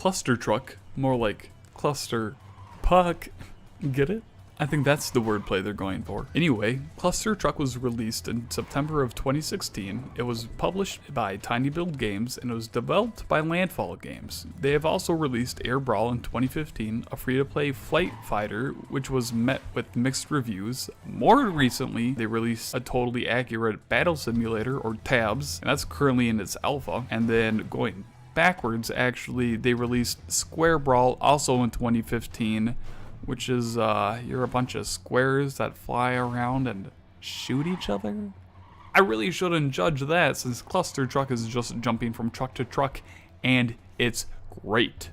Clustertruck, more like cluster puck. Get it? I think that's the wordplay they're going for. Anyway, Clustertruck was released in September of 2016. It was published by Tiny Build Games and it was developed by Landfall Games. They have also released Air Brawl in 2015, a free-to-play flight fighter which was met with mixed reviews. More recently, they released a totally accurate battle simulator, or TABS, and that's currently in its alpha. And then going backwards, actually, they released Square Brawl also in 2015, which is, you're a bunch of squares that fly around and shoot each other? I really shouldn't judge that, since Clustertruck is just jumping from truck to truck, and it's great.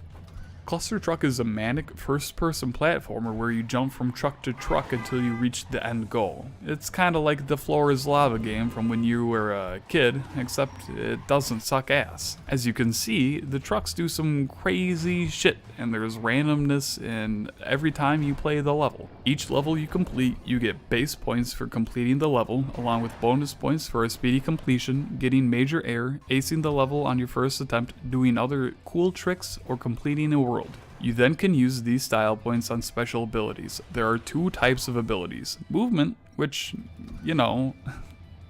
Clustertruck is a manic first-person platformer where you jump from truck to truck until you reach the end goal. It's kinda like the Floor is Lava game from when you were a kid, except it doesn't suck ass. As you can see, the trucks do some crazy shit, and there's randomness in every time you play the level. Each level you complete, you get base points for completing the level, along with bonus points for a speedy completion, getting major air, acing the level on your first attempt, doing other cool tricks, or completing a world. You then can use these style points on special abilities. There are two types of abilities: movement, which, you know,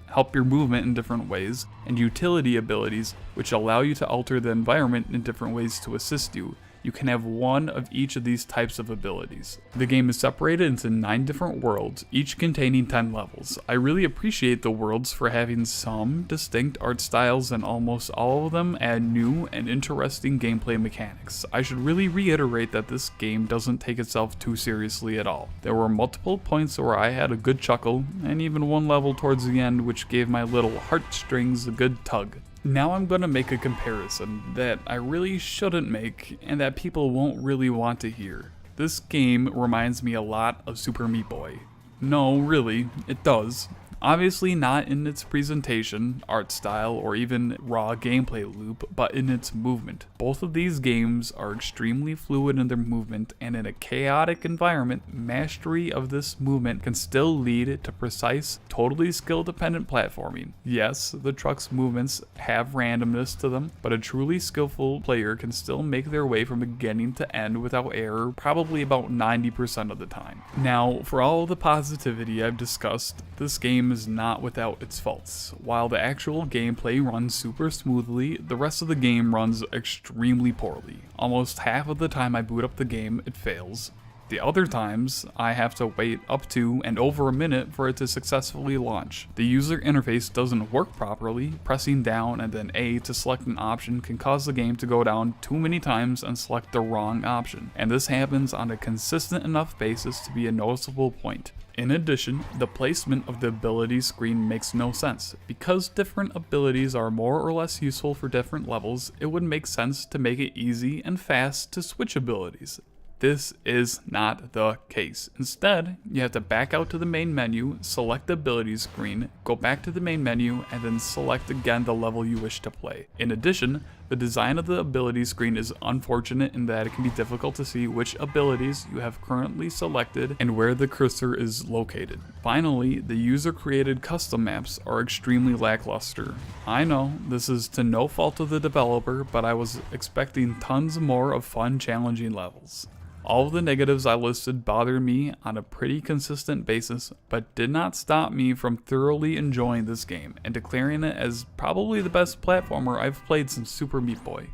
help your movement in different ways, and utility abilities, which allow you to alter the environment in different ways to assist you. You can have one of each of these types of abilities. The game is separated into 9 different worlds, each containing 10 levels. I really appreciate the worlds for having some distinct art styles, and almost all of them add new and interesting gameplay mechanics. I should really reiterate that this game doesn't take itself too seriously at all. There were multiple points where I had a good chuckle, and even one level towards the end which gave my little heartstrings a good tug. Now I'm gonna make a comparison that I really shouldn't make, and that people won't really want to hear. This game reminds me a lot of Super Meat Boy. No, really, it does. Obviously not in its presentation, art style, or even raw gameplay loop, but in its movement. Both of these games are extremely fluid in their movement, and in a chaotic environment, mastery of this movement can still lead to precise, totally skill-dependent platforming. Yes, the truck's movements have randomness to them, but a truly skillful player can still make their way from beginning to end without error, probably about 90% of the time. Now, for all the positivity I've discussed, this game is not without its faults. While the actual gameplay runs super smoothly, the rest of the game runs extremely poorly. Almost half of the time I boot up the game, it fails. The other times, I have to wait up to and over a minute for it to successfully launch. The user interface doesn't work properly. Pressing down and then A to select an option can cause the game to go down too many times and select the wrong option, and this happens on a consistent enough basis to be a noticeable point. In addition, the placement of the abilities screen makes no sense. Because different abilities are more or less useful for different levels, it would make sense to make it easy and fast to switch abilities. This is not the case. Instead, you have to back out to the main menu, select the abilities screen, go back to the main menu, and then select again the level you wish to play. In addition, the design of the abilities screen is unfortunate in that it can be difficult to see which abilities you have currently selected and where the cursor is located. Finally, the user-created custom maps are extremely lackluster. I know, this is to no fault of the developer, but I was expecting tons more of fun, challenging levels. All of the negatives I listed bothered me on a pretty consistent basis, but did not stop me from thoroughly enjoying this game and declaring it as probably the best platformer I've played since Super Meat Boy.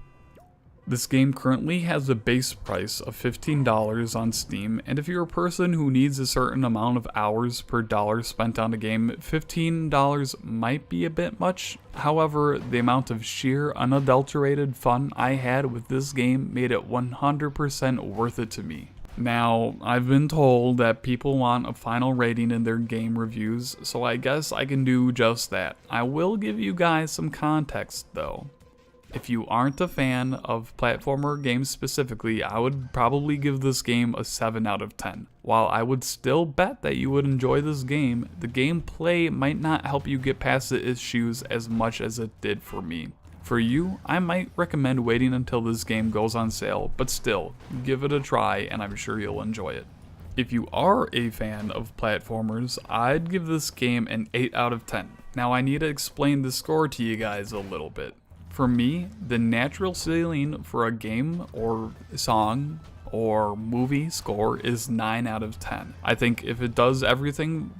This game currently has a base price of $15 on Steam, and if you're a person who needs a certain amount of hours per dollar spent on a game, $15 might be a bit much. However, the amount of sheer, unadulterated fun I had with this game made it 100% worth it to me. Now, I've been told that people want a final rating in their game reviews, so I guess I can do just that. I will give you guys some context though. If you aren't a fan of platformer games specifically, I would probably give this game a 7 out of 10. While I would still bet that you would enjoy this game, the gameplay might not help you get past the issues as much as it did for me. For you, I might recommend waiting until this game goes on sale, but still, give it a try and I'm sure you'll enjoy it. If you are a fan of platformers, I'd give this game an 8 out of 10. Now I need to explain the score to you guys a little bit. For me, the natural ceiling for a game or song or movie score is 9 out of 10. I think if it does everything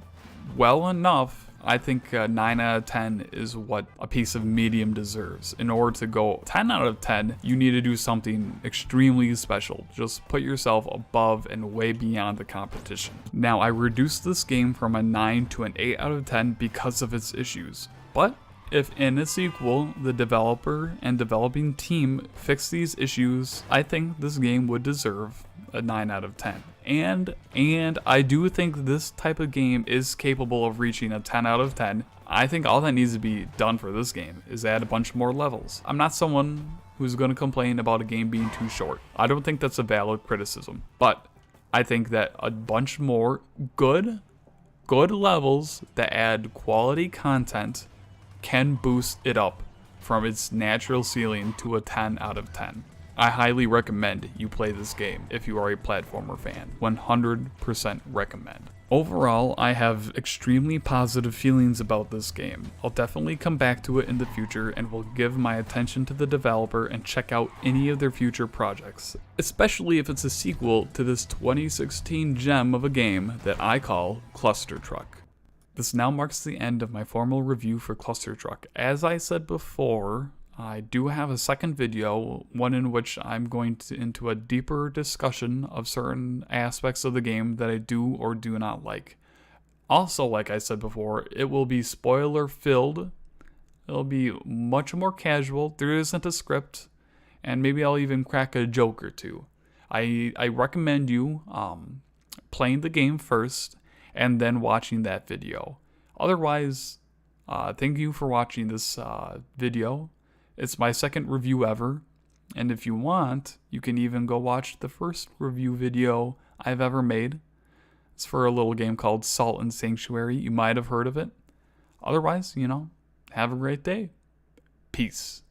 well enough, I think 9 out of 10 is what a piece of medium deserves. In order to go 10 out of 10, you need to do something extremely special. Just put yourself above and way beyond the competition. Now, I reduced this game from a 9 to an 8 out of 10 because of its issues. But if in a sequel, the developer and developing team fix these issues, I think this game would deserve a 9 out of 10. And I do think this type of game is capable of reaching a 10 out of 10. I think all that needs to be done for this game is add a bunch more levels. I'm not someone who's going to complain about a game being too short. I don't think that's a valid criticism. But I think that a bunch more good levels that add quality content can boost it up from its natural ceiling to a 10 out of 10. I highly recommend you play this game if you are a platformer fan. 100% recommend. Overall, I have extremely positive feelings about this game. I'll definitely come back to it in the future and will give my attention to the developer and check out any of their future projects, especially if it's a sequel to this 2016 gem of a game that I call Clustertruck. This now marks the end of my formal review for Clustertruck. As I said before, I do have a second video, one in which I'm going into a deeper discussion of certain aspects of the game that I do or do not like. Also, like I said before, it will be spoiler filled. It'll be much more casual. There isn't a script, and maybe I'll even crack a joke or two. I recommend you playing the game first and then watching that video. Otherwise, thank you for watching this video. It's my second review ever, and if you want, you can even go watch the first review video I've ever made. It's for a little game called Salt and Sanctuary. You might have heard of it. Otherwise, have a great day. Peace.